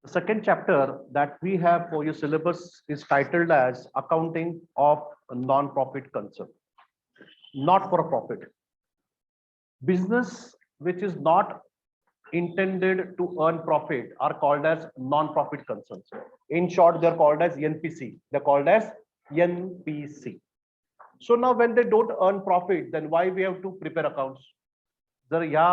second chapter that we have for your syllabus is titled as Accounting of a Non-Profit Concern. Not for a profit. Business which is not intended to earn profit are called as non-profit concerns. In short, they're called as NPC. They're called as NPC. So now when they don't earn profit, then why we have to prepare accounts? जर या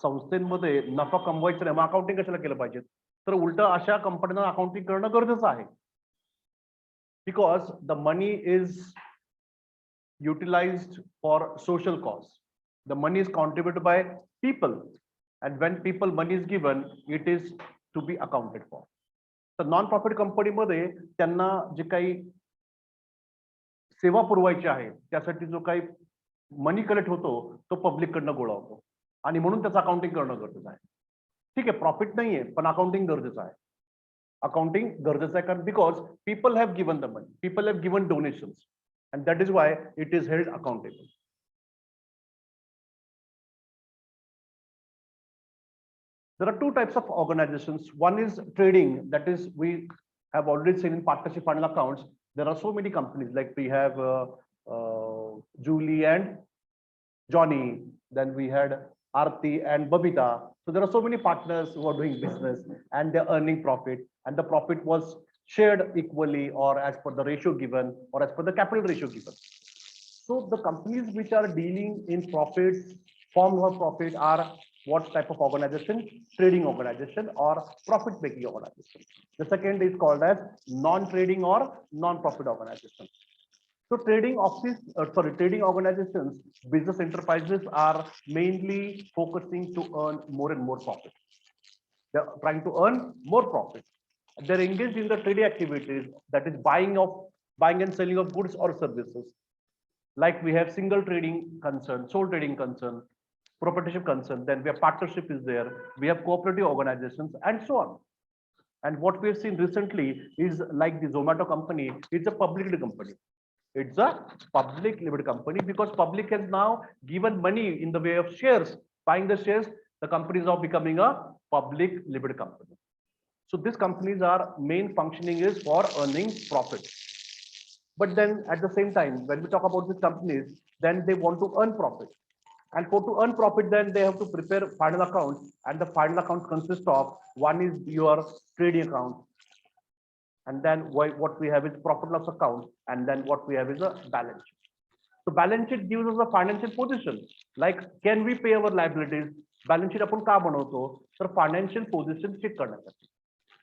संस्थेमध्ये नफा कमवायचा नाही, मग accounting कशाला केलं पाहिजे? तर उलट अशा कंपन्यांना अकाउंटिंग करणं गरजेचं आहे. Because the money is utilized for social cause. The money is contributed by people. And when people money is given, it is to be accounted for. तर नॉन प्रॉफिट कंपनीमध्ये त्यांना जे काही सेवा पुरवायची आहे त्यासाठी जो काही मनी कलेक्ट होतो तो पब्लिक कडनं गोळा होतो आणि म्हणून त्याचं अकाउंटिंग करणं गरजेचं आहे. ठीक आहे, प्रॉफिट नाहीये पण अकाउंटिंग गरजेचं आहे. अकाउंटिंग गरजेचं आहे कारण because people have given the money, people have given donations and that is why it is held accountable. There are two types of organizations. One is trading, that is we have already seen in partnership final accounts. There are so many companies like we have Julie and Johnny, then we had Aarti and Babita. So there are so many partners who are doing business and they're earning profit, and the profit was shared equally or as per the ratio given or as per the capital ratio given. So the companies which are dealing in profits, form of profit, are what type of organization? Trading organization or profit making organization. The second is called as non-trading or non-profit organization. So trading organizations, business enterprises are mainly focusing to earn more and more profit. They're trying to earn more profit. They're engaged in the trading activities, that is buying and selling of goods or services. Like we have single trading concern, sole trading concern, proprietorship concern, then we have partnership is there, we have cooperative organizations and so on. And what we have seen recently is like the Zomato company, it's a public company. It's a public limited company because public has now given money in the way of shares, buying the shares, the company is now becoming a public limited company. So these companies are main functioning is for earning profit. But then at the same time, when we talk about these companies, then they want to earn profit. And for to earn profit, then they have to prepare final accounts. And the final accounts consist of, one is your trading account. And then what we have is profit loss account. And then what we have is a balance sheet. So balance sheet gives us a financial position. Like, can we pay our liabilities? Balance sheet आपण का बनवतो? तर financial position check करण्यासाठी.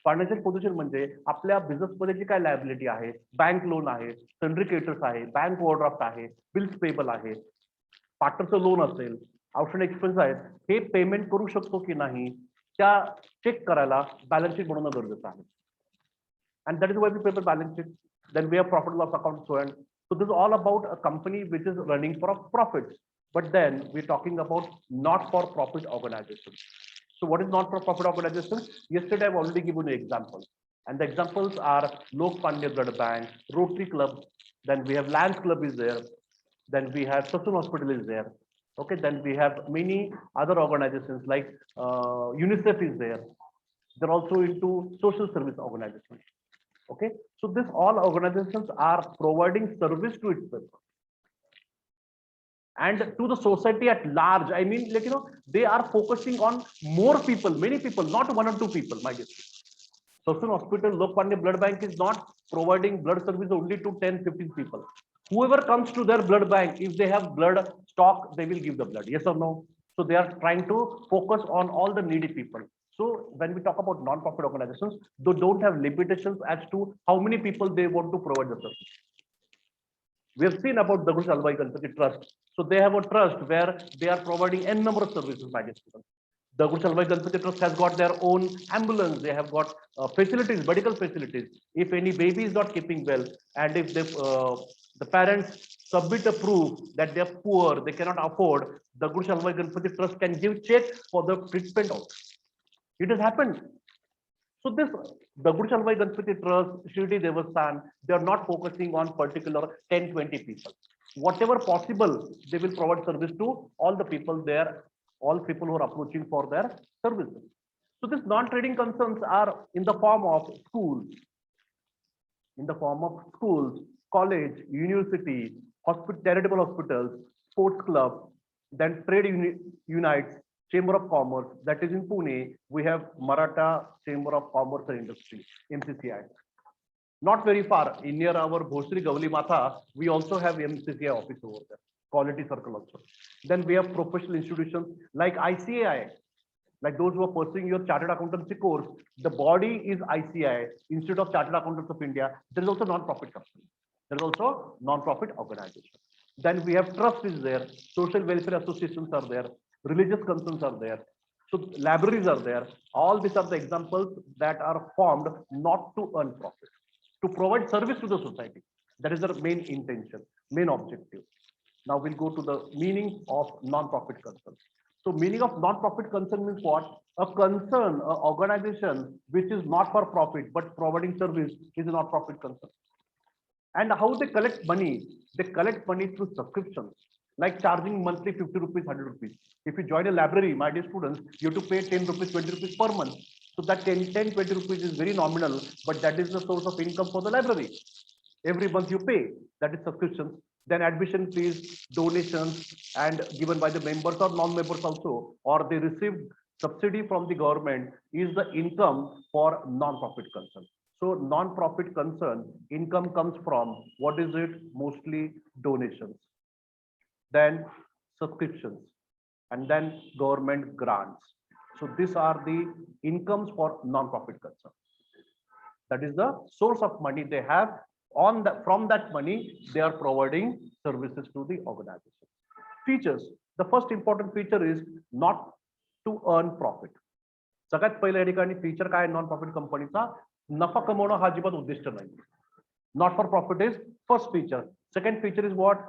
Financial position म्हणजे आपल्या बिझनेसमध्ये जी काय liability आहे, बँक लोन आहे, सन्ड्री क्रेडिटर्स आहे, बँक ओव्हरड्राफ्ट आहे, बिल्स पेबल आहे, पार्टनरचं लोन असेल, आउटस्टँडिंग एक्सपेन्स आहेत, हे पेमेंट करू शकतो की नाही त्या चेक करायला बॅलन्स शीट बनवणं गरजेचं आहे. And that is why we prepare balance sheet. Then we have profit loss account, so on. So this is all about a company which is running for profits. But then we're talking about not for profit organizations. So what is not for profit organization? Yesterday I've already given you examples. And the examples are Lok Pandya Blood Bank, Rotary Club, then we have Lions Club is there, then we have Sassoon Hospital is there. Okay, then we have many other organizations like UNICEF is there. They're also into social service organizations. Okay, so this all organizations are providing service to its people and to the society at large. I mean, like, they are focusing on more people, many people, not one or two people. My dear, Sassoon Hospital, Lok Pandya Blood Bank is not providing blood service only to 10-15 people. Whoever comes to their blood bank, if they have blood stock, they will give the blood. Yes or no? So they are trying to focus on all the needy people. So when we talk about non-profit organizations, they don't have limitations as to how many people they want to provide the service. We have seen about the Dagdu Shalbai Ganpati Trust. So they have a trust where they are providing n number of services by these people. The Dagdu Shalbai Ganpati Trust has got their own ambulance. They have got facilities, medical facilities. If any baby is not keeping well, and if they, the parents submit a proof that they are poor, they cannot afford, the Dagdu Shalbai Ganpati Trust can give check for the treatment also. It has happened. So this Dagdu Shalbai Ganpati Trust, Shirdi Devasthan, they are not focusing on particular 10-20 people. Whatever possible, they will provide service to all the people there, all people who are approaching for their services. So these non-trading concerns are in the form of schools, college, university, charitable hospitals, sports club, then unites, Chamber of Commerce, that is in Pune, we have Maratha Chamber of Commerce and Industry, MCCI. Not very far, in near our Bhosri Gavli Matha, we also have MCCI office over there, quality circle also. Then we have professional institutions like ICAI, like those who are pursuing your chartered accountancy course, the body is ICAI, Institute of Chartered Accountants of India. There is also non-profit company. There is also non-profit organization. Then we have trust is there, social welfare associations are there, religious concerns are there. So libraries are there. All these are the examples that are formed not to earn profit, to provide service to the society. That is the main intention, main objective. Now we'll go to the meaning of non-profit concern. So meaning of non-profit concern means what? A concern, an organization which is not for profit but providing service is a non-profit concern. And how they collect money? They collect money through subscriptions, like charging monthly 50 rupees, 100 rupees. If you join a library, my dear students, you have to pay 10 rupees, 20 rupees per month. So that 10, 20 rupees is very nominal, but that is the source of income for the library. Every month you pay, that is subscriptions. Then admission fees, donations, and given by the members or non-members also, or they receive subsidy from the government is the income for non-profit concern. So non-profit concern, income comes from, what is it? Mostly donations, then subscriptions, and then government grants. So these are the incomes for non-profit concern. That is the source of money they have. From that money, they are providing services to the organization. Features. The first important feature is not to earn profit. सगळ्यात पहिल्या या ठिकाणी feature काय non-profit कंपनीचा? नफा कमवणं हा अजिबात उद्दिष्ट नाही. Not for profit is first feature. Second feature is what?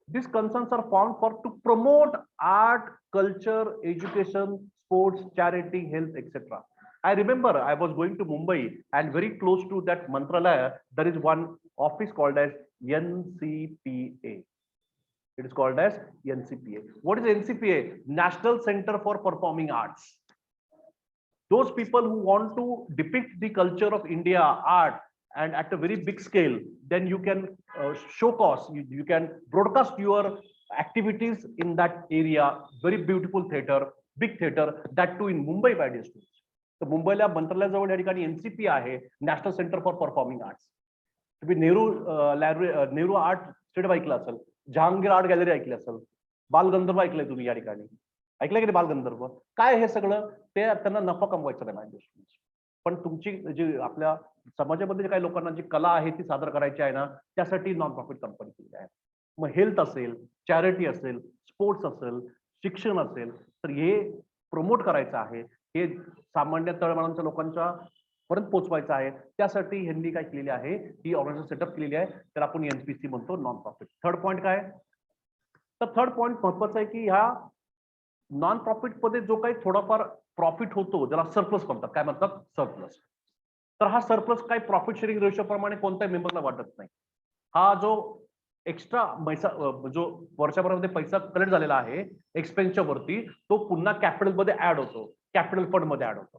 These concerns are formed to promote art, culture, education, sports, charity, health, etc. I remember I was going to Mumbai and very close to that Mantralaya, there is one office called as NCPA. It is called as NCPA. What is NCPA? National Center for Performing Arts. Those people who want to depict the culture of India, art, and at a very big scale, then you can showcase, you can broadcast your activities in that area. Very beautiful theater, big theater, that too in Mumbai by distance. तर मुंबईला मंत्रालयाजवळ या ठिकाणी NCP आहे, national centre for performing arts. तुम्ही Nehru art stadium ऐकलं असेल, Jahangir art gallery ऐकली असेल, बालगंधर्व ऐकलंय तुम्ही या ठिकाणी, ऐकलंय की बालगंधर्व? काय हे सगळं? ते त्यांना नफा कमवायचा नाही माझ्या दृष्टीने, पण तुमची जी आपल्या समाजामध्ये काही लोकांना जी कला आहे ती सादर करायची आहे ना, त्यासाठी नॉन प्रॉफिट कंपनी केली आहे. मग हेल्थ असेल, चॅरिटी असेल, स्पोर्ट्स असेल, शिक्षण असेल, तर हे प्रमोट करायचं आहे, हे सामान्य तळमळांच्या लोकांच्या पर्यंत पोहोचवायचं आहे. त्यासाठी ह्यांनी काय केलेली आहे, ही ऑर्गनायझेशन सेटअप केलेली आहे, तर आपण एनपीसी म्हणतो, नॉन प्रॉफिट. थर्ड पॉईंट काय? तर थर्ड पॉईंट महत्वाचा आहे की ह्या नॉन प्रॉफिट मध्ये जो काही थोडाफार प्रॉफिट होतो, ज्याला सरप्लस म्हणतात. काय म्हणतात? सरप्लस. तर हा सरप्लस काय प्रॉफिट शेअरिंग रेशो प्रमाणे कोणत्याही मेंबरला वाटत नाही. हा जो एक्स्ट्रा पैसा जो वर्षभरामध्ये पैसा कलेक्ट झालेला आहे एक्सपेन्सच्या वरती, तो पुन्हा कॅपिटल मध्ये ऍड होतो, कॅपिटल फंड मध्ये ऍड होतो.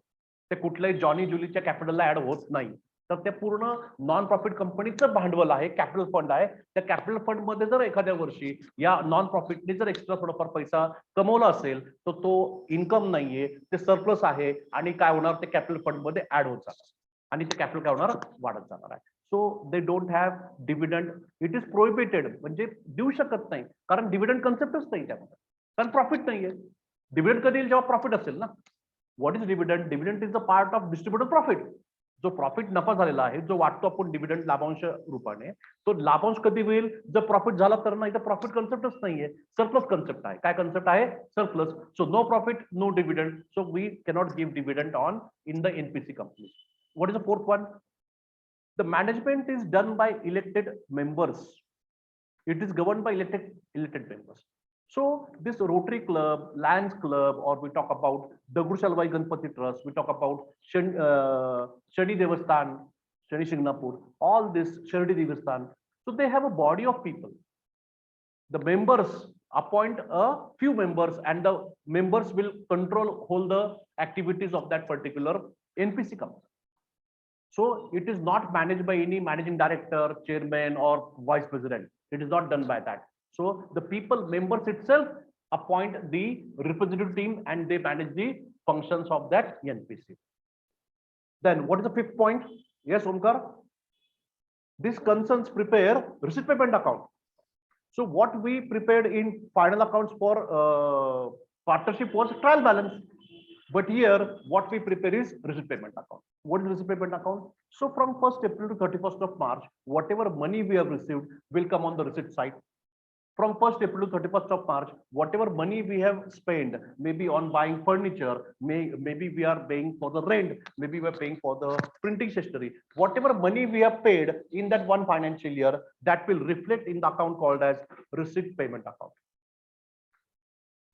ते कुठल्याही जॉनी जुलीच्या कॅपिटलला ऍड होत नाही. तर ते पूर्ण नॉन प्रॉफिट कंपनीचं भांडवल आहे, कॅपिटल फंड आहे. त्या कॅपिटल फंड मध्ये जर एखाद्या वर्षी या नॉन प्रॉफिटने जर एक्स्ट्रा थोडाफार पैसा कमवला असेल, तर तो इन्कम नाहीये, ते सरप्लस आहे, आणि काय होणार, ते कॅपिटल फंड मध्ये ऍड होत जाणार, आणि ते कॅपिटल काय होणार, वाढत जाणार आहे. So they don't have dividend. It is prohibited, म्हणजे देऊ शकत नाही, कारण डिव्हिडंड कन्सेप्टच नाही त्यामध्ये, कारण प्रॉफिट नाहीये. डिव्हिडंड कधी येईल? जेव्हा प्रॉफिट असेल ना. What is dividend? Dividend is the part of distributed profit. जो प्रॉफिट नफा झालेला आहे, जो वाटतो आपण डिव्हिडंड लाभांश रूपाने, तो लाभांश कधी होईल? जर प्रॉफिट झाला तर. नाही तर प्रॉफिट कन्सेप्टच नाहीये, सरप्लस कन्सेप्ट आहे. काय कन्सेप्ट आहे? Surplus. So no profit, no dividend. So we cannot give dividend on in the NPC company. What is the fourth one? The management is done by elected members. It is governed by elected members. So this Rotary Club, Lions Club, or we talk about Dagdu Shalwai Ganpati Trust, we talk about Shani Devasthan, Shani Shingnapur, all this Shardi Devasthan. So they have a body of people. The members appoint a few members, and the members will hold the activities of that particular NPC company. So it is not managed by any managing director, chairman, or vice president. It is not done by that. So the people, members itself appoint the representative team and they manage the functions of that NPC. Then what is the fifth point? Yes, Omkar? This concerns prepare receipt payment account. So what we prepared in final accounts for partnership was trial balance. But here, what we prepare is receipt payment account. What is receipt payment account? So from 1st April to 31st of March, whatever money we have received will come on the receipt side. From 1st April to 31st of March, whatever money we have spent, maybe on buying furniture, maybe we are paying for the rent, maybe we are paying for the printing stationery, whatever money we have paid in that one financial year, that will reflect in the account called as receipt payment account.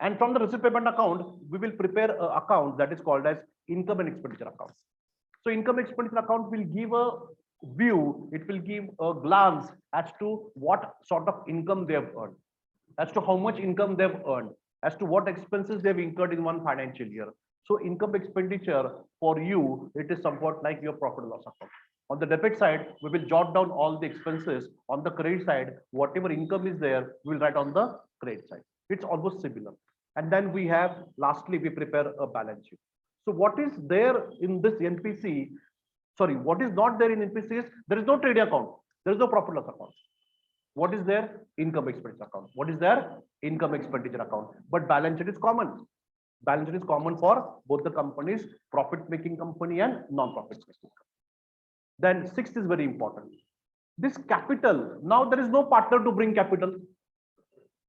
And from the receipt payment account, we will prepare an account that is called as income and expenditure account. So income expenditure account will give a view, it will give a glance as to what sort of income they have earned, as to how much income they've earned, as to what expenses they've incurred in one financial year. So income expenditure for you, it is somewhat like your profit and loss account. On the debit side, we will jot down all the expenses. On the credit side, whatever income is there, we will write on the credit side. It's almost similar. And then we have, lastly, we prepare a balance sheet. So what is there in this NPC? Sorry, what is not there in NPC is there is no trading account. There is no profit loss account. What is there? Income expenditure account. What is there? Income expenditure account. But balance sheet is common. Balance sheet is common for both the companies, profit making company and non-profit making company. Then sixth is very important. This capital, now there is no partner to bring capital.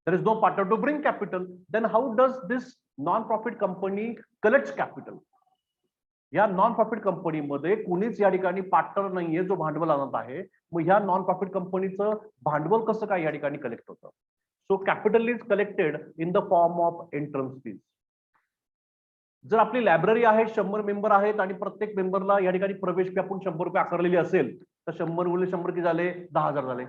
There is no partner to bring capital. Then how does this non-profit company collects capital? या non profit कंपनीमध्ये कुणीच या ठिकाणी partner नाहीये जो भांडवल आणत आहे. मग ह्या नॉन प्रॉफिट कंपनीचं भांडवल कसं काय या ठिकाणी कलेक्ट होतं? So capital is collected in the form of entrance fees. जर आपली लायब्ररी आहे, 100 मेंबर आहेत आणि प्रत्येक मेंबरला या ठिकाणी प्रवेश फी आपण 100 रुपये आकारलेली असेल तर 100 गुणिले 100 किती झाले? 10,000 झाले.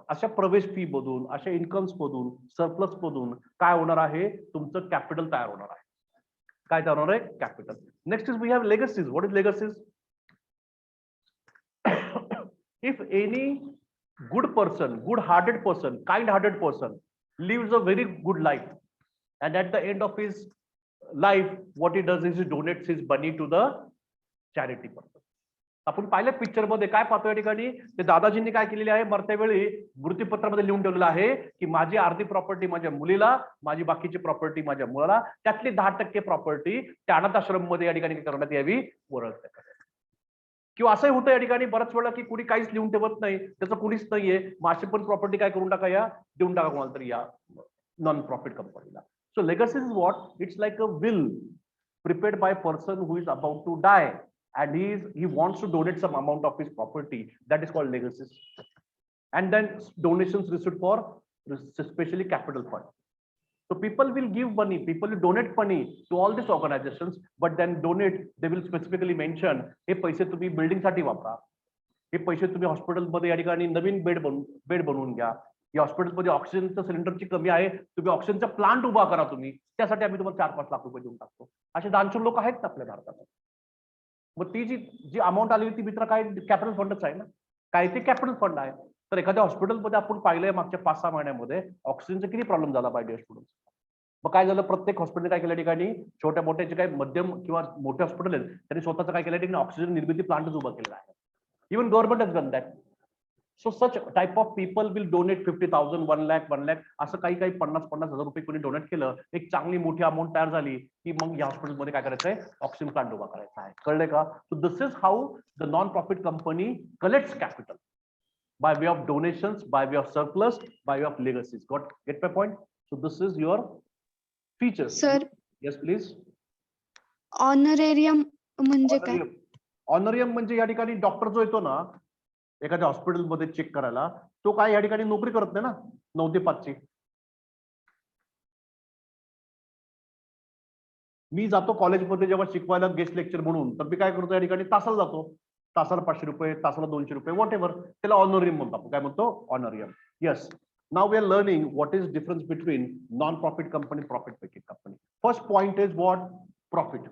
अशा प्रवेश फी मधून, अशा इन्कम्स मधून, सरप्लस मधून काय होणार आहे? तुमचं कॅपिटल तयार होणार आहे. काय तयार होणार आहे? Capital. Next is we have legacies. What is legacies? If any good person, good hearted person, kind hearted person lives a very good life, and at the end of his life what he does is he donates his money to the charity purpose. आपण पाहिलं picture मध्ये काय पाहतो या ठिकाणी? ते दादाजींनी काय केलेले आहे? मरत्या वेळी मृत्यूपत्रामध्ये लिहून ठेवलेलं आहे की माझी अर्धी प्रॉपर्टी माझ्या मुलीला, माझी बाकीची प्रॉपर्टी माझ्या मुलाला, त्यातली 10% प्रॉपर्टी त्या अनाथ आश्रम मध्ये या ठिकाणी करण्यात यावी, वळवण्यात यावी. किंवा असंही होतं या ठिकाणी बऱ्याच वेळा की कुणी काहीच लिहून ठेवत नाही, त्याचं कुणीच नाहीये, माशी पण प्रॉपर्टी काय करून टाका, या देऊन टाका कोणाला तरी या नॉन प्रॉफिट कंपनीला. So legacy is what? It's like a will prepared by a person who is about to die and he wants to donate some amount of his property. That is called legacies. And then donations received for especially capital fund. So people will give money, people will donate money to all these organizations, but then donate, they will specifically mention हे पैसे तुम्ही building साठी वापरा, हे पैसे तुम्ही hospital मध्ये या ठिकाणी नवीन बेड बनवून घ्या, या हॉस्पिटलमध्ये ऑक्सिजनच्या सिलेंडरची कमी आहे, तुम्ही ऑक्सिजनचा प्लांट उभा करा, तुम्ही त्यासाठी आम्ही तुम्हाला 4-5 लाख रुपये देऊन टाकतो. असे दानशूर लोक आहेत आपल्या भारतात. मग ती जी अमाऊंट आलेली ती मित्र काय कॅपिटल फंडच आहे ना, काय ते कॅपिटल फंड आहे. तर एखाद्या हॉस्पिटलमध्ये आपण पाहिलंय मागच्या 5-6 महिन्यामध्ये ऑक्सिजनचा किती प्रॉब्लेम झाला बाय डिअर स्टुडंट्स. मग काय झालं? प्रत्येक हॉस्पिटल काय केल्या ठिकाणी, छोट्या मोठ्या जे काही मध्यम किंवा मोठे हॉस्पिटल आहेत त्यांनी स्वतःचं काय केल्या ठिकाणी ऑक्सिजन निर्मिती प्लांटच उभा केलेला आहे. Even government has done that. So such type of people will donate 50,000, 1 lakh, असं काही 50,000 रुपये कोणी डोनेट केलं, एक चांगली मोठी अमाऊंट तयार झाली की मग या हॉस्पिटलमध्ये काय करायचंय? ऑक्सिजन प्लांट उभा करायचा आहे. कळलंय का? So this is how the non profit company collects capital by way of donations, by way of surplus, by way of legacies. Get my point? So this is your features. Sir, Yes, please. honorarium म्हणजे काय? ऑनरियम म्हणजे या ठिकाणी doctor जो येतो ना एखाद्या हॉस्पिटलमध्ये चेक करायला, तो काय या ठिकाणी नोकरी करत नाही ना 9 ते 5 ची. मी जातो कॉलेजमध्ये जेव्हा शिकवायला गेस्ट लेक्चर म्हणून, तर मी काय करतो या ठिकाणी तासाला जातो, तासाला 500 रुपये, तासाला 200 रुपये, व्हॉट एव्हर, त्याला ऑनरियम म्हणतो आपण. काय म्हणतो? ऑनरियम. Yes. Now we are learning what is difference between non-profit company, profit-making company. First point is what? Profit.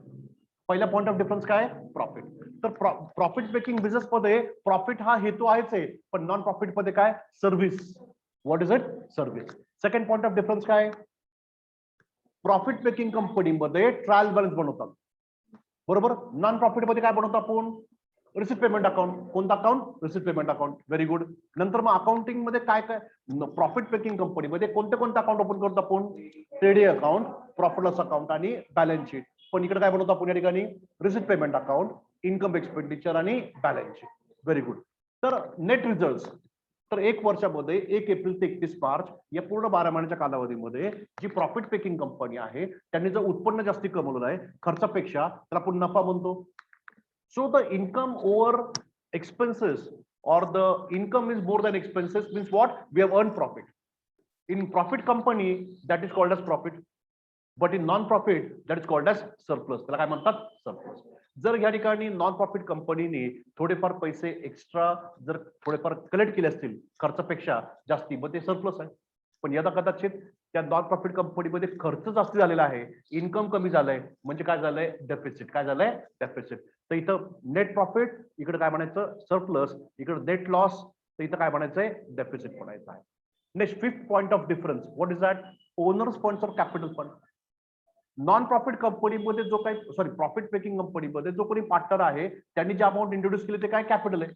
पहिला पॉइंट ऑफ डिफरन्स काय? प्रॉफिट. तर प्रॉफिट मेकिंग बिझनेस मध्ये प्रॉफिट हा हेतू आहेच आहे, पण नॉन प्रॉफिट मध्ये काय? Service. What is it? Service. Second point of difference काय? प्रॉफिट मेकिंग कंपनीमध्ये ट्रायल बॅलन्स बनवतात, बरोबर. नॉन प्रॉफिट मध्ये काय बनवतो आपण? Receipt payment account. कोणता account? Receipt payment account. Very good. नंतर मग अकाउंटिंग मध्ये काय काय? प्रॉफिट मेकिंग कंपनीमध्ये कोणते कोणते अकाउंट ओपन करतो आपण? Trading account, profit loss account आणि बॅलन्स शीट. पण इकडे काय बनवतो आपण या ठिकाणी? Receipt payment account, income expenditure आणि बॅलन्स शीट. Very good. तर नेट रिझल्ट, तर 1 वर्षामध्ये 1 एप्रिल ते 31 मार्च या पूर्ण 12 महिन्याच्या कालावधीमध्ये जी प्रॉफिट मेकिंग कंपनी आहे त्यांनी जर उत्पन्न जास्ती कमवलं आहे खर्चापेक्षा, तर आपण नफा म्हणतो. So the income over expenses or the income is more than expenses means what? We have earned profit. In profit company that is called as profit, but in non-profit that is called as surplus. त्याला काय म्हणतात? surplus. जर या ठिकाणी non profit कंपनीने थोडेफार पैसे extra जर थोडेफार कलेक्ट केले असतील खर्चापेक्षा जास्ती, मग ते सरप्लस आहे. पण यदा कदाचित त्या नॉन प्रॉफिट कंपनीमध्ये खर्च जास्त झालेला आहे, इन्कम कमी झालंय, म्हणजे काय झालंय? डेफिसिट. काय झालंय? डेफिसिट. तर इथं नेट प्रॉफिट, इकडे काय म्हणायचं? सरप्लस. इकडे नेट लॉस, तर इथं काय म्हणायचंय? डेफिसिट म्हणायचं आहे. Next fifth point of difference, what is that? Owners funds और कॅपिटल फंड. नॉन प्रॉफिट कंपनीमध्ये जो काही, सॉरी, प्रॉफिट मेकिंग कंपनीमध्ये जो कोणी पार्टनर आहे त्यांनी जे अमाऊंट इंट्रोड्यूस केली ते काय? कॅपिटल आहे,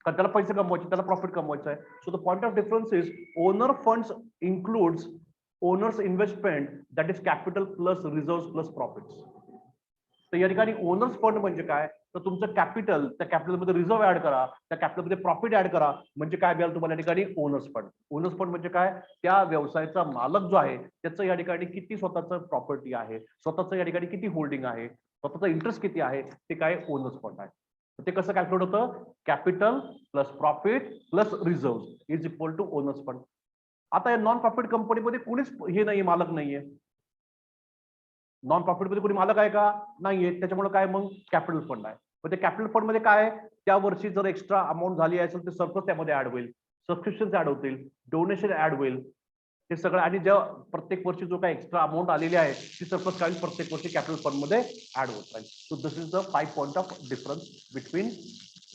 कारण त्याला पैसे कमवायचे, त्याला प्रॉफिट कमवायचं आहे. So the point of difference is owner funds includes owners investment that is capital plus reserve plus profits. तर या ठिकाणी ओनर्स फंड म्हणजे काय? तर तुमचं कॅपिटल, त्या कॅपिटलमध्ये रिझर्व्ह ऍड करा, त्या कॅपिटलमध्ये प्रॉफिट ऍड करा, म्हणजे काय मिळालं तुम्हाला या ठिकाणी? Owner's fund. ओनर्स फंड म्हणजे काय? त्या व्यवसायाचा मालक जो आहे त्याचं या ठिकाणी किती स्वतःचं प्रॉपर्टी आहे, स्वतःचं या ठिकाणी किती होल्डिंग आहे, स्वतःचा इंटरेस्ट किती आहे, ते काय? ओनर्स फंड आहे. ते कसं कॅल्क्युलेट होतं? Capital plus profit plus reserve is equal to owners fund. आता या नॉन प्रॉफिट कंपनीमध्ये कोणीच हे नाहीये, मालक नाहीये. नॉन प्रॉफिट मध्ये कोणी मालक आहे का? नाहीये. त्याच्यामुळे काय मग? कॅपिटल फंड आहे. मग ते कॅपिटल फंड मध्ये काय? त्या वर्षी जर एक्स्ट्रा अमाऊंट झाली असेल तर सरप्लस त्यामध्ये ऍड होईल, सबस्क्रिप्शन ऍड होतील, डोनेशन ऍड होईल, हे सगळं. आणि जेव्हा प्रत्येक वर्षी जो काही एक्स्ट्रा अमाऊंट आलेली आहे ती सरप्लस काय? प्रत्येक वर्षी कॅपिटल फंड मध्ये ऍड होत राहील. So this is the 5 point of difference between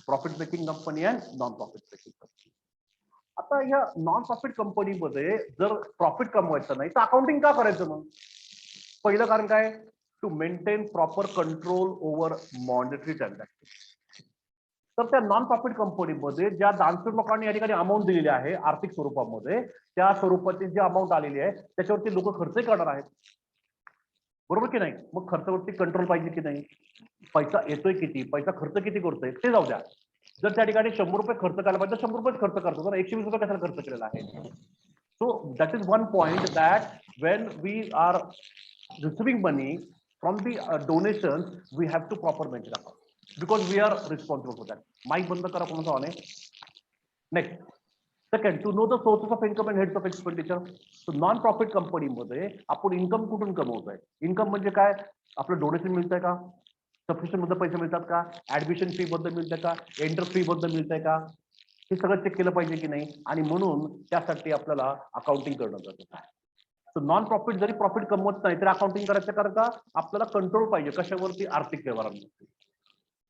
profit making company and non profit making company. आता या नॉन प्रॉफिट कंपनीमध्ये जर प्रॉफिट कमवायचं नाही तर अकाउंटिंग का करायचं मग? पहिलं कारण काय? To maintain proper control over monetary transaction. तर त्या नॉन प्रॉफिट कंपनीमध्ये ज्या दानशूर लोकांनी या ठिकाणी अमाऊंट दिलेली आहे आर्थिक स्वरूपामध्ये, त्या स्वरूपाची जी अमाऊंट आलेली आहे त्याच्यावरती लोक खर्चही करणार आहेत, बरोबर की नाही? मग खर्चावरती कंट्रोल पाहिजे की नाही? पैसा येतोय किती, पैसा खर्च किती करतोय ते जाऊ द्या. जर त्या ठिकाणी 100 रुपये खर्च करायला पाहिजे तर 100 रुपये खर्च करतो, तर 120 रुपये कशाला खर्च केलेला आहे? So that is one point that when we are receiving money from the donations, we have to proper maintain account because we are responsible for that. Mic बंद करा कोणाचा ऑन आहे. Next, second, to know the sources of income and heads of expenditure. So non profit कंपनीमध्ये आपण income कुठून कमवतोय? Income म्हणजे काय? आपलं डोनेशन मिळतंय का? सबस्क्रिप्शन मध्ये पैसे मिळतात का? ऍडमिशन फी बद्दल मिळतंय का? एंटर फी बद्दल मिळतंय का? हे सगळं चेक केलं पाहिजे की नाही? आणि म्हणून त्यासाठी आपल्याला अकाउंटिंग करणं गरजेचं आहे. सो नॉन प्रॉफिट जरी प्रॉफिट कमवत नाही तरी अकाउंटिंग करायचं, कारण का? आपल्याला कंट्रोल पाहिजे कशावरती? आर्थिक व्यवहारांवरती.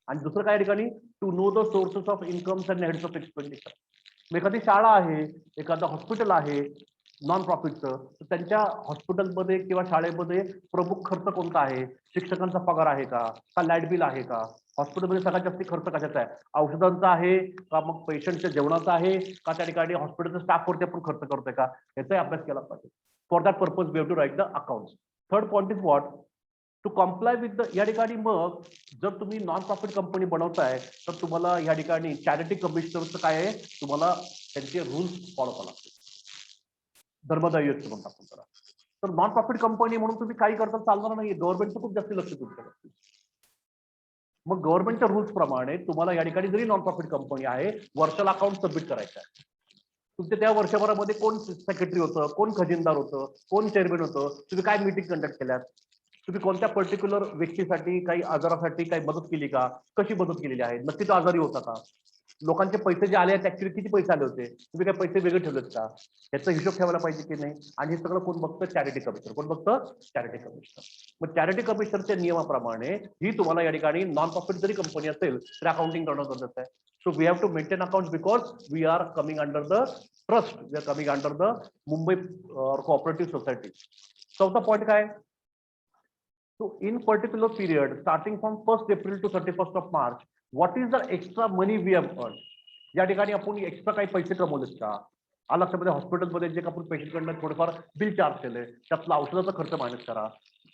आणि दुसरं काय ठिकाणी? To know the sources of incomes and heads of expenditure. एखादी शाळा आहे, एखादं हॉस्पिटल आहे नॉन प्रॉफिटचं, तर त्यांच्या हॉस्पिटलमध्ये किंवा शाळेमध्ये प्रमुख खर्च कोणता आहे? शिक्षकांचा पगार आहे का? लाईट बिल आहे का? हॉस्पिटलमध्ये सगळ्यात जास्त खर्च कशाचा आहे? औषधांचा आहे का? मग पेशंटच्या जेवणाचा आहे का? त्या ठिकाणी हॉस्पिटलच्या स्टाफवरती आपण खर्च करतोय का? याचाही अभ्यास केला पाहिजे. For that purpose we have to write the accounts. Third point is what? To comply with the, या ठिकाणी मग जर तुम्ही नॉन प्रॉफिट कंपनी बनवताय तर तुम्हाला या ठिकाणी चॅरिटी कमिशनरचं काय आहे? तुम्हाला त्यांचे रूल्स फॉलो करावे लागतील. धर्मदायी म्हणतात आपण त्याला. तर नॉन प्रॉफिट कंपनी म्हणून तुम्ही काही करता चालणार नाही. गव्हर्नमेंटचं खूप जास्त लक्ष तुमच्याकडे. मग गव्हर्नमेंटच्या रूल्स प्रमाणे तुम्हाला या ठिकाणी जरी नॉन प्रॉफिट कंपनी आहे, वर्षाला अकाउंट सबमिट करायचं आहे. तुमच्या त्या वर्षभरामध्ये कोण सेक्रेटरी होतं, कोण खजिनदार होतं, कोण चेअरमॅन होतं, तुम्ही काय मीटिंग कंडक्ट केल्यात, तुम्ही कोणत्या पर्टिक्युलर व्यक्तीसाठी काही आजारासाठी काही मदत केली का, कशी मदत केलेली आहे, नक्की तो आजारी होता का, लोकांचे पैसे जे आले आहेत ऍक्च्युली किती पैसे आले होते, तुम्ही काय पैसे वेगळे ठेवलेत का, याचा हिशोब ठेवायला पाहिजे की नाही. आणि हे सगळं कोण बघतं, चॅरिटी कमिशनर. कोण बघतं, चॅरिटी कमिशनर. मग चॅरिटी कमिशनरच्या नियमाप्रमाणे ही तुम्हाला या ठिकाणी नॉन प्रॉफिट जरी कंपनी असेल तर अकाउंटिंग करणं गरजेचं आहे. So we have to maintain account because we are coming under the trust, we are coming under the Mumbai cooperative society. चौथा पॉईंट काय, so in particular period starting from 1st April to 31st of March, what is the extra money we have earned. या ठिकाणी आपण extra काही पैसे कमवलेत का, आला लक्षामध्ये हॉस्पिटलमध्ये जे आपण पेशंटकडनं थोडेफार बिल चार्ज केले, त्यातला औषधाचा खर्च मायनस करा,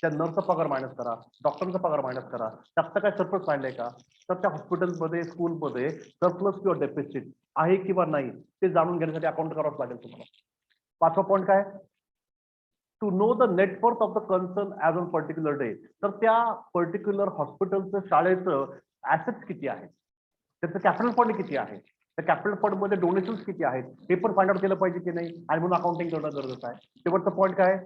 त्या नर्सचा पगार मायनस करा, डॉक्टरचा पगार मायनस करा, त्यात काय सरप्लस पाहिलंय का, तर त्या हॉस्पिटलमध्ये स्कूलमध्ये सरप्लस किंवा डेफिसिट आहे किंवा नाही ते जाणून घेण्यासाठी अकाउंट करावंच लागेल तुम्हाला. पाचवा पॉईंट काय, to know the net worth of the concern as on particular day. तर त्या पर्टिक्युलर हॉस्पिटलचं शाळेचं ऍसेट्स किती आहेत, त्याचं कॅपिटल फंड किती आहे, त्या कॅपिटल फंड मध्ये डोनेशन्स किती आहेत हे पण फाइंड आउट केलं पाहिजे की नाही, आणि म्हणून अकाउंटिंग करणं गरजेचं आहे. शेवटचा पॉईंट काय,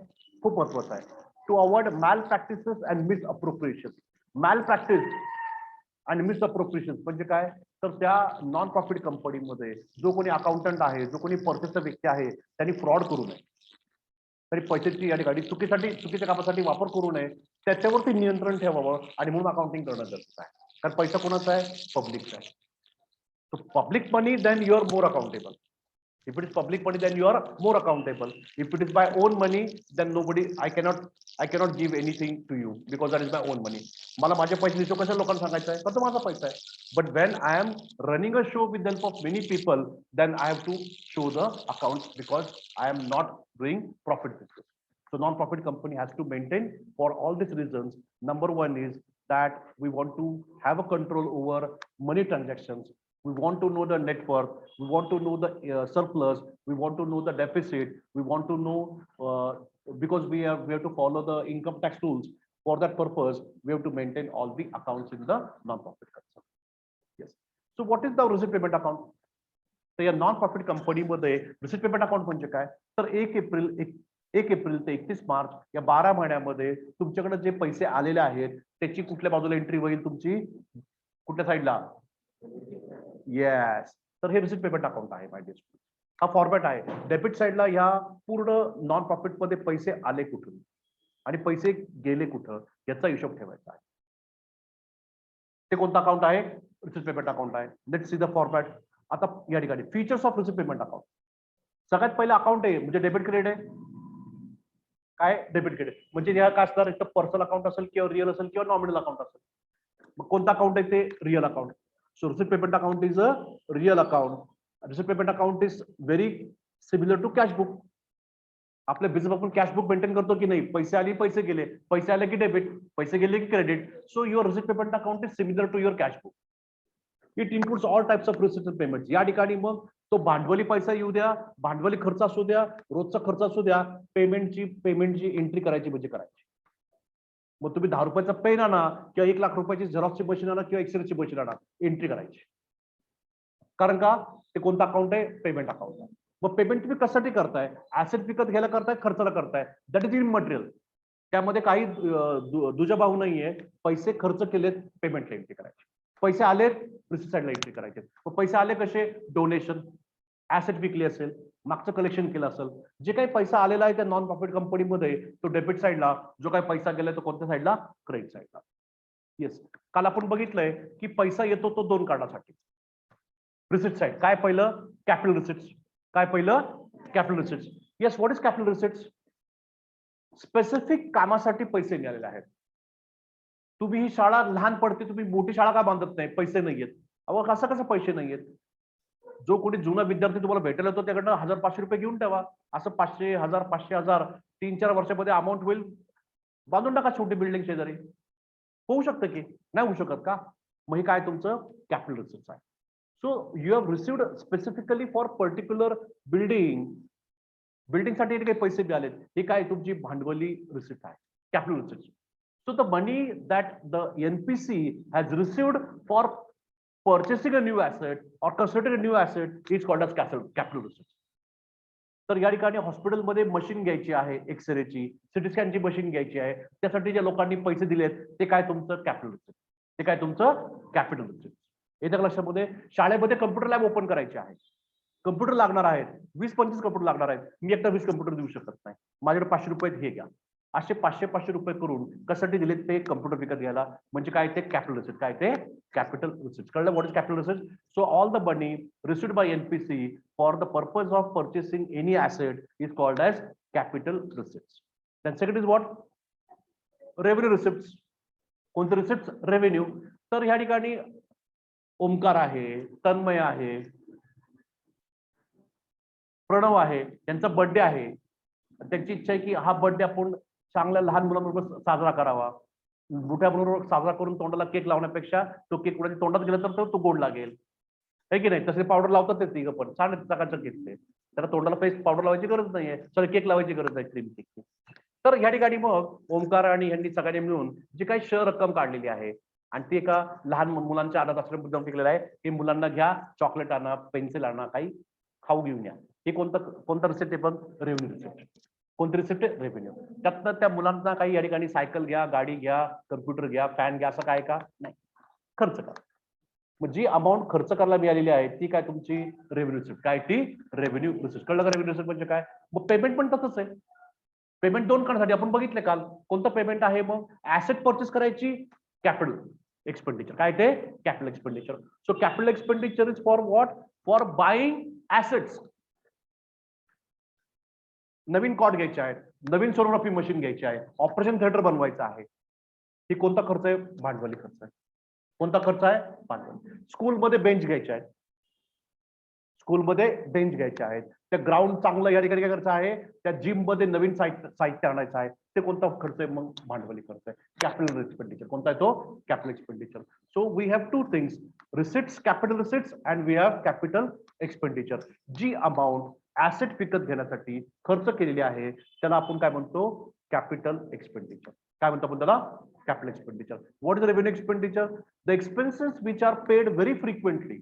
खूप महत्वाचा आहे, to avoid malpractices and misappropriation. Malpractice आणि मिस अप्रोप्रिएशन म्हणजे काय, तर त्या नॉन प्रॉफिट कंपनीमध्ये जो कोणी अकाउंटंट आहे, जो कोणी परचेसचा व्यक्ती आहे त्यांनी फ्रॉड करू नये, तरी पैशाची या ठिकाणी चुकीच्या कामासाठी वापर करू नये, त्याच्यावरती नियंत्रण ठेवावं, आणि म्हणून अकाउंटिंग करणं गरजेचं आहे. कारण पैसा कोणाचा आहे, पब्लिकचा आहे. So public money, then you are more accountable. If it is public money, then you are more accountable. If it is my own money, then I cannot give anything to you because that is my own money. मला माझे पैसे दिसतो कशा लोकांना सांगायचं आहे, तर माझा पैसा आहे. But when I am running a show with the help of many people, then I have to show the accounts because I am not doing profit business. So non-profit company has to maintain for all these reasons. Number one is that we want to have a control over money transactions. We want to know the net worth. We want to know the surplus. We want to know the deficit. We want to know because we have to follow the income tax rules. For that purpose, we have to maintain all the accounts in the non-profit concern. Yes. So what is the receipt payment account? तर या non profit कंपनीमध्ये receipt payment account म्हणजे काय, तर 1 April ते 31 मार्च या 12 महिन्यामध्ये तुमच्याकडे जे पैसे आलेले आहेत त्याची कुठल्या बाजूला एंट्री होईल, तुमची कुठल्या साईडला, येस, तर हे रिसीट पेमेंट अकाउंट आहे माय डियर. हा फॉर्मॅट आहे. डेबिट साईडला ह्या पूर्ण नॉन प्रॉफिट मध्ये पैसे आले कुठून आणि पैसे गेले कुठं याचा हिशोब ठेवायचा आहे. ते कोणतं अकाउंट आहे, रिसीट पेमेंट अकाउंट आहे. Let's see the format. आता या ठिकाणी features of receipt payment account. सगळ्यात पहिलं अकाउंट आहे म्हणजे डेबिट क्रेडिट आहे. काय डेबिट क्रेडिट म्हणजे या काय असणार, एक पर्सनल अकाउंट असेल किंवा रिअल असेल किंवा नॉमिनल अकाउंट असेल. मग कोणतं अकाउंट आहे ते, real account. So receipt payment account is a real account. Receipt payment account is very similar to cash book. आपल्या बिझनेस आपण कॅश बुक मेंटेन करतो की नाही, पैसे आले पैसे गेले, पैसे आले की डेबिट, पैसे गेले की credit. So your receipt payment account is similar to your cash book. It includes all types of receipt payment. या ठिकाणी मग तो भांडवली पैसा येऊ द्या, भांडवली खर्च असू द्या, रोजचा खर्च असू द्या, पेमेंटची एंट्री करायची म्हणजे करायची. मग तुम्ही 10 रुपयाचा पेन आणा किंवा 1 लाख रुपयाची झेरॉक्सची मशीन आणा किंवा एक्सरेची मशीन आणा, एंट्री करायची. कारण का, ते कोणतं अकाउंट आहे, पेमेंट अकाउंट आहे. मग पेमेंट तुम्ही कशासाठी करताय, ऍसेट विकत घ्यायला करताय, खर्चाला करताय, दॅट इज इन मटेरियल. त्यामध्ये काही दुजाभाव नाहीये. पैसे खर्च केलेत, पेमेंटला एंट्री करायची. पैसे आलेत, रिसीट साईडला एंट्री करायचे. मग पैसे आले कसे, डोनेशन, ऍसेट विकली असेल, मागचं कलेक्शन केलं असेल, जे काही पैसा आलेला आहे त्या नॉन प्रॉफिट कंपनीमध्ये तो डेबिट साईडला, जो काही पैसा गेलाय तो कोणत्या साईडला, क्रेडिट साईडला. येस, काल आपण बघितलंय की पैसा येतो तो 2 कारणासाठी. रिसीट साईड काय, पहिलं कॅपिटल रिसीट्स. काय पहिलं, capital receipts. Yes, what is capital receipts, specific कामासाठी पैसे मिळालेले आहेत. तुम्ही ही शाळा लहान पडते, तुम्ही मोठी शाळा का बांधत नाही, पैसे नाहीयेत. अहो कसं कसं पैसे नाहीयेत, जो कोणी जुना विद्यार्थी तुम्हाला भेटायला येतो त्याकडनं 1000-500 रुपये घेऊन ठेवा. असं 500, 1000, 500, 3-4 वर्षामध्ये अमाऊंट होईल, बांधून टाका छोटी बिल्डिंग शेजारी. होऊ शकतं की नाही होऊ शकत का, मग हे काय तुमचं कॅपिटल रिसीट्स आहे. So you have received specifically for particular बिल्डिंगसाठी काही पैसे मिळालेत, हे काय तुमची भांडवली रिसीट आहे, capital receipts. So the money that the NPC has received for purchasing a new asset or considering a new asset is called as capital receipts. तर या ठिकाणी हॉस्पिटलमध्ये मशीन घ्यायची आहे, एक्सरेची, सिटी स्कॅनची मशीन घ्यायची आहे, त्यासाठी ज्या लोकांनी पैसे दिलेत ते काय तुमचं कॅपिटल रिसीट. ते काय तुमचं कॅपिटल रिसीट. येत्या का लक्षामध्ये? शाळेमध्ये कम्प्युटर लॅब ओपन करायचे आहे, कम्प्युटर लागणार आहेत, 20-25 कम्प्युटर लागणार आहेत, मी एकटा 20 कम्प्युटर देऊ शकत नाही, माझ्याकडे 500 रुपये हे घ्या. असे 500 रुपये करून कशासाठी दिले? ते कम्प्युटर विकत घ्यायला. म्हणजे काय? ते कॅपिटल रिसीट. काय ते? Capital receipt. कळलं? What is capital receipt? So all the money received by NPC for the purpose of purchasing any asset is called as capital receipts. Then second is what? Revenue receipt. कोणते receipt? Revenue. तर ह्या ठिकाणी ओमकार आहे, तन्मय आहे, प्रणव आहे, त्यांचा birthday आहे, त्यांची इच्छा आहे की हा बर्थडे आपण चांगल्या लहान मुलांबरोबर साजरा करावा. मोठ्या मुलांबरोबर साजरा करून तोंडाला केक लावण्यापेक्षा तो केक कुणाच्या तोंडात गेला तर तो गोड लागेल, है की नाही? तसे पावडर लावतात ते तिघं पण, छान चकाचक केक ते, त्याला तोंडाला पेस्ट पावडर लावायची गरज नाहीये, सॉरी केक लावायची गरज नाही, क्रीम केक. तर या ठिकाणी मग ओमकार आणि यांनी सगळ्यांनी मिळून जी काही रक्कम काढलेली आहे आणि ती एका लहान मुलांच्या अनाथ आश्रम मुद्दाम केलेलं आहे की मुलांना घ्या, चॉकलेट आणा, पेन्सिल आणा, काही खाऊ घेऊन या. हे कोणतं रिसिप्ट आहे? पण रेव्हेन्यू रिसिप्ट. कोणती रिसिप्ट आहे? रेव्हेन्यू. त्यातनं त्या मुलांना काही या ठिकाणी सायकल घ्या, गाडी घ्या, कम्प्युटर घ्या, फॅन घ्या, असं काय का नाही, खर्च करा. मग जी अमाऊंट खर्च करायला मिळालेली आहे ती काय? तुमची रेव्हेन्यू रिसिप्ट. काय ती? Revenue receipt. कळलं का? रेव्हेन्यू रिसिप्ट म्हणजे काय? मग पेमेंट पण तसंच आहे. पेमेंट दोन करण्यासाठी आपण बघितले काल. कोणतं पेमेंट आहे? मग ऍसेट परचेस करायची, कॅपिटल एक्सपेंडिचर. काय ते? Capital expenditure. So capital expenditure is for what? For buying assets. नवीन कॉट घ्यायचे आहेत, नवीन सोनोग्राफी मशीन घ्यायची आहे, ऑपरेशन थिएटर बनवायचं आहे. ही कोणता खर्च आहे? भांडवली खर्च आहे. कोणता खर्च आहे? भांडवली. स्कूलमध्ये बेंच घ्यायचे आहेत, स्कूलमध्ये बेंच घ्यायचे आहेत, त्या ग्राउंड चांगलं या ठिकाणी काय करायचं आहे? त्या जिम मध्ये नवीन साहित्य आणायचं आहे, ते कोणता खर्च आहे? मग भांडवली खर्च आहे. Capital expenditure. कोणता आहे तो? Capital expenditure. So we have two things, receipts, capital receipts, and we have capital expenditure. जी अमाऊंट ऍसेट विकत घेण्यासाठी खर्च केलेली आहे त्याला आपण काय म्हणतो? Capital expenditure. काय म्हणतो आपण त्याला? Capital expenditure. What is revenue expenditure? The expenses which are paid very frequently.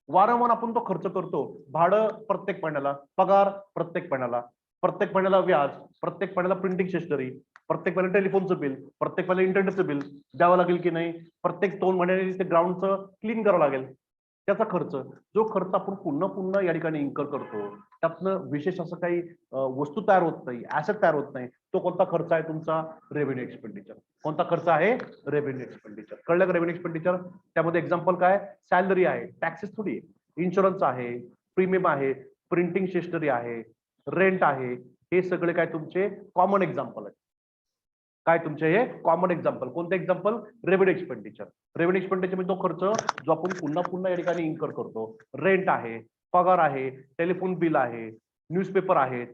वारंवार आपण तो खर्च करतो. भाडं प्रत्येक महिन्याला, पगार प्रत्येक महिन्याला, प्रत्येक महिन्याला व्याज, प्रत्येक महिन्याला प्रिंटिंग स्टेशनरी, प्रत्येक महिन्याला टेलिफोनचं बिल, प्रत्येक महिन्याला इंटरनेटचं बिल द्यावं लागेल की नाही, प्रत्येक 2 महिन्यांनी ते ग्राउंडचं क्लीन करावं लागेल, त्याचा खर्च. जो खर्च आपण पुन्हा पुन्हा या ठिकाणी इन्कर करतो, त्यातनं विशेष असं काही वस्तू तयार होत नाही, ऍसेट तयार होत नाही, तो कोणता खर्च आहे? तुमचा रेव्हेन्यू एक्सपेंडिचर. कोणता खर्च आहे? Revenue expenditure. कळलं का? Revenue expenditure. त्यामध्ये एक्झाम्पल काय? सॅलरी आहे, टॅक्सेस थोडी, इन्शुरन्स आहे, प्रीमियम आहे, प्रिंटिंग स्टेशनरी आहे, रेंट आहे. हे सगळे काय? तुमचे कॉमन एक्झाम्पल आहे. काय तुमचे हे कॉमन एक्झाम्पल? कोणते example? Revenue expenditure. Revenue expenditure म्हणजे तो खर्च जो आपण पुन्हा पुन्हा या ठिकाणी इन्कर करतो. रेंट आहे, पगार आहे, टेलिफोन बिल आहे, न्यूजपेपर आहेत,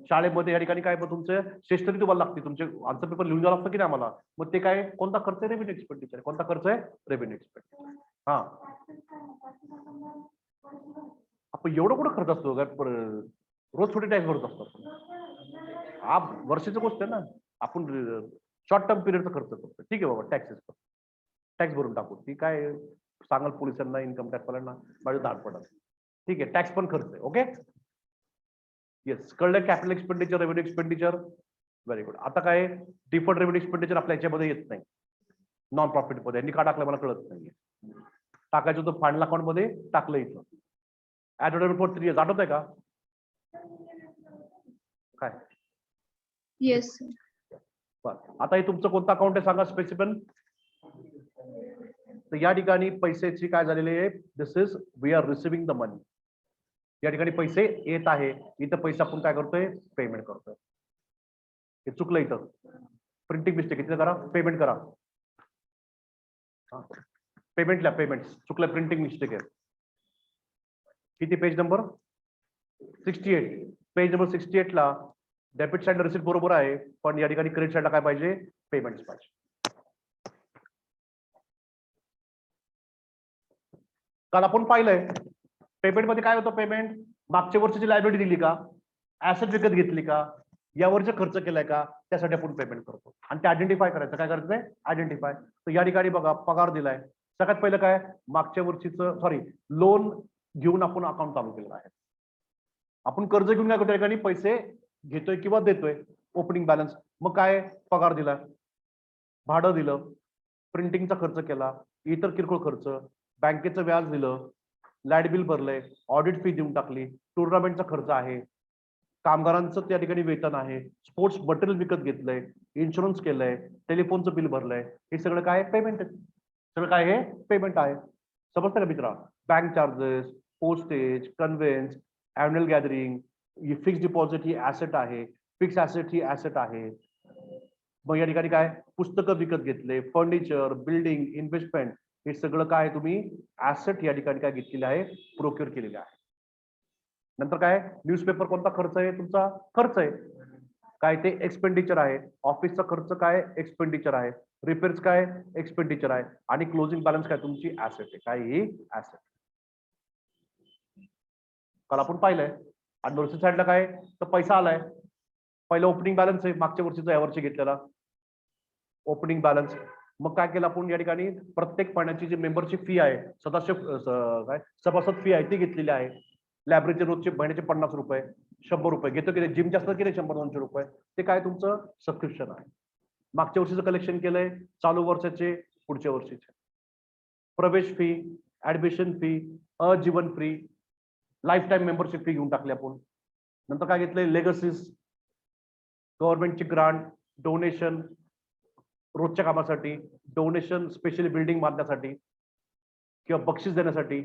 शाळेमध्ये या ठिकाणी काय? मग तुमचं स्टेशनरी तुम्हाला लागते, तुमचे आन्सर पेपर लिहून द्यावं लागतं की नाही आम्हाला, मग ते काय? कोणता खर्च आहे? Revenue expenditure. कोणता खर्च आहे? Revenue expenditure. हा, आपण एवढं कुठं खर्च असतो? रोज थोडी टॅक्स भरत असतो. हा वर्षाची गोष्ट आहे ना, आपण शॉर्ट टर्म पिरियडचा खर्च करतो. ठीक आहे बाबा, टॅक्स भरून टाकू. ती काय सांगाल पोलिसांना, इन्कम टॅक्स वाल्यांना, माझे दाट पडत. ठीक आहे, टॅक्स पण खर्च आहे. ओके, येस, कळलं. Capital expenditure, revenue expenditure. Very good. आता काय? डिफर्ड रेव्हेन्यू एक्सपेंडिचर आपल्या याच्यामध्ये येत नाही, नॉन प्रॉफिट मध्ये. यांनी का टाकलं मला कळत नाहीये. टाकायचं होतं फायनल अकाउंट मध्ये, टाकलं इथं. Advertisement for 3 years. आठवत आहे का? काय? येस. आता हे तुमचं कोणतं अकाउंट आहे सांगा स्पेसिफिक. तर या ठिकाणी पैशाची काय झालेली आहे? This is we are receiving the money. या ठिकाणी पैसे येत आहे, इथं पैसे आपण काय करतोय? पेमेंट करतोय. हे चुकलं इथं, प्रिंटिंग मिस्टेक. इथे करा, पेमेंट करा. पेमेंटला पेमेंट चुकलं, प्रिंटिंग मिस्टेक आहे. किती? Page number 68. पेज नंबर 68 ला डेबिट साइड रिसिप्ट बरोबर आहे, पण या ठिकाणी क्रेडिट साइडला काय पाहिजे? पेमेंट्स पाहिजे. काल आपण पाहिलंय पेमेंट मध्ये काय होतं? पेमेंट मागच्या वर्षाची लायबिलिटी दिली का, ऍसेट विकत घेतली का, या वर्षी खर्च केलाय का, त्यासाठी आपण पेमेंट करतो. आणि ते आयडेंटिफाय करायचं. काय करायचंय? आयडेंटिफाय. तर या ठिकाणी बघा, पगार दिलाय. सगळ्यात पहिलं काय? मागच्या वर्षीचं लोन घेऊन आपण अकाउंट चालू केलेलं आहे. आपण कर्ज घेऊन काय करतो? ठिकाणी पैसे घेतोय किंवा देतोय, ओपनिंग बॅलन्स. मग काय? पगार दिला, भाडं दिलं, प्रिंटिंगचा खर्च केला, इतर किरकोळ खर्च, बँकेचं व्याज दिलं, लाईट बिल भरलंय, ऑडिट फी देऊन टाकली, टुर्नामेंटचा खर्च आहे, कामगारांचं त्या ठिकाणी वेतन आहे, स्पोर्ट्स मटेरियल विकत घेतलंय, इन्शुरन्स केलंय, टेलिफोनचं बिल भरलंय, हे सगळं काय पेमेंट आहे. सगळं काय हे पेमेंट आहे. समजतं का मित्रा? Bank charges, postage, conveyance, annual gathering, fix deposit ही ऍसेट आहे, फिक्स ऍसेट ही ऍसेट आहे. मग या ठिकाणी काय पुस्तकं विकत घेतले, फर्निचर, बिल्डिंग, इन्व्हेस्टमेंट, हे सगळं काय तुम्ही ऍसेट या ठिकाणी काय घेतलेले आहे, प्रोक्युअर केलेले आहे. नंतर काय न्यूजपेपर कोणता खर्च आहे, तुमचा खर्च आहे काय, ते एक्सपेंडिचर आहे. ऑफिसचा खर्च काय एक्सपेंडिचर आहे, रिपेअर्स काय एक्सपेंडिचर आहे, आणि क्लोजिंग बॅलन्स काय तुमची ऍसेट आहे. काय ही ऍसेट काल आपण पाहिलंय. आणि दोनशे साईडला काय तर पैसा आलाय, पहिलं ओपनिंग बॅलन्स आहे मागच्या वर्षीचा यावर्षी घेतलेला ओपनिंग बॅलन्स. मग काय केलं आपण या ठिकाणी प्रत्येक महिन्याची जी मेंबरशिप फी आहे, सभासद फी आहे ती घेतलेली आहे. लायब्ररीचे रोजचे महिन्याचे 50 रुपये, 100 रुपये घेतो की जिम जास्त की 100-200 रुपये, ते काय तुमचं सबस्क्रिप्शन आहे. मागच्या वर्षीचं कलेक्शन केलंय, चालू वर्षाचे, पुढच्या वर्षीचे. प्रवेश फी, ऍडमिशन फी, अजीवन free, life time membership fee घेऊन टाकली आपण. नंतर काय घेतलंय लेगसीज, गव्हर्नमेंटची ग्रांट, डोनेशन रोजच्या कामासाठी, डोनेशन स्पेशली बिल्डिंग बांधण्यासाठी किंवा बक्षीस देण्यासाठी,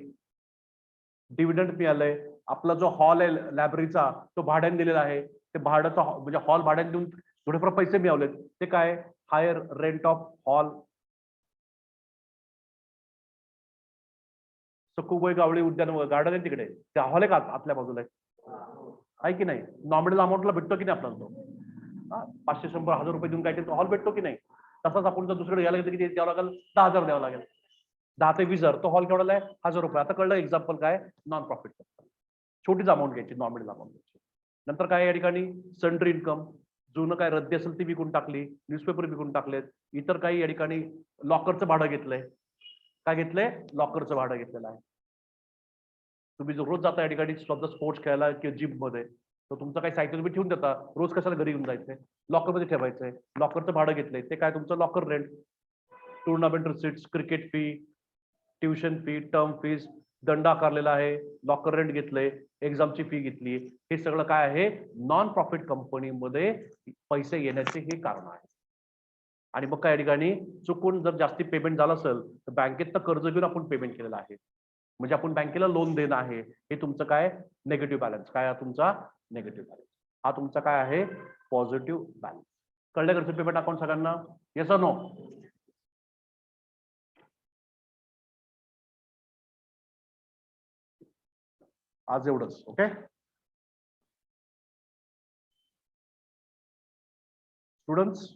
डिव्हिडंड मिळालंय. आपला जो हॉल आहे लायब्ररीचा तो भाड्याने दिलेला आहे, ते भाड्याचा म्हणजे हॉल भाड्याने देऊन थोडेफार पैसे मिळवलेत, ते काय hire rent of hall. Sakhubai Gawali उद्यान गार्डन आहे तिकडे, त्या हॉल आहे का आतल्या बाजूला आहे की नाही, नॉमिनल अमाऊंटला भेटतो की नाही आपल्याला तो, 500, 100, 1000 रुपये देऊन काय हॉल भेटतो की नाही. तसाच आपण जर दुसरीकडे घ्यायला गेलं किती द्यावं लागेल, 10,000 द्यावं लागेल, 10 ते 20,000. तो हॉल केवढा आहे 1000 रुपये. आता कळलं एक्झाम्पल काय नॉन प्रॉफिट. छोटीच अमाऊंट घ्यायची, नॉमिनल अमाऊंट घ्यायची. नंतर काय या ठिकाणी सन्ड्री इन्कम, जुनं काय रद्दी असेल ती विकून टाकली, न्यूजपेपर विकून टाकलेत. इतर काही या ठिकाणी लॉकरचं भाडं घेतलंय. काय घेतलंय, लॉकरचं भाडं घेतलेलं आहे. तुम्ही जो रोज जाता या ठिकाणी समजा स्पोर्ट्स खेळायला किंवा जिम मध्ये, तर तुमचं काही साहित्य तुम्ही ठेवून देता, रोज कशाला घरी येऊन जायचंय, लॉकर मध्ये ठेवायचंय. लॉकरचं भाडं घेतलंय, ते काय तुमचं locker rent. Tournament receipts, cricket fee, tuition fee, term fees, दंड आकारलेला आहे, लॉकर रेंट घेतलंय, एक्झामची फी घेतली. हे सगळं काय आहे नॉन प्रॉफिट कंपनीमध्ये पैसे येण्याचे हे कारण आहे. आणि मग काय या ठिकाणी चुकून जर जास्ती पेमेंट झालं असेल तर बँकेत कर्ज घेऊन आपण पेमेंट केलेलं आहे, म्हणजे आपण बँकेला लोन देणं आहे. हे तुमचं काय निगेटिव्ह बॅलन्स. काय तुमचा निगेटिव्ह बॅलन्स. हा तुमचा काय आहे पॉझिटिव्ह बॅलन्स. कळलं घरचं पेमेंट अकाउंट सगळ्यांना, येस ऑर नो? आज एवढंच. Okay students.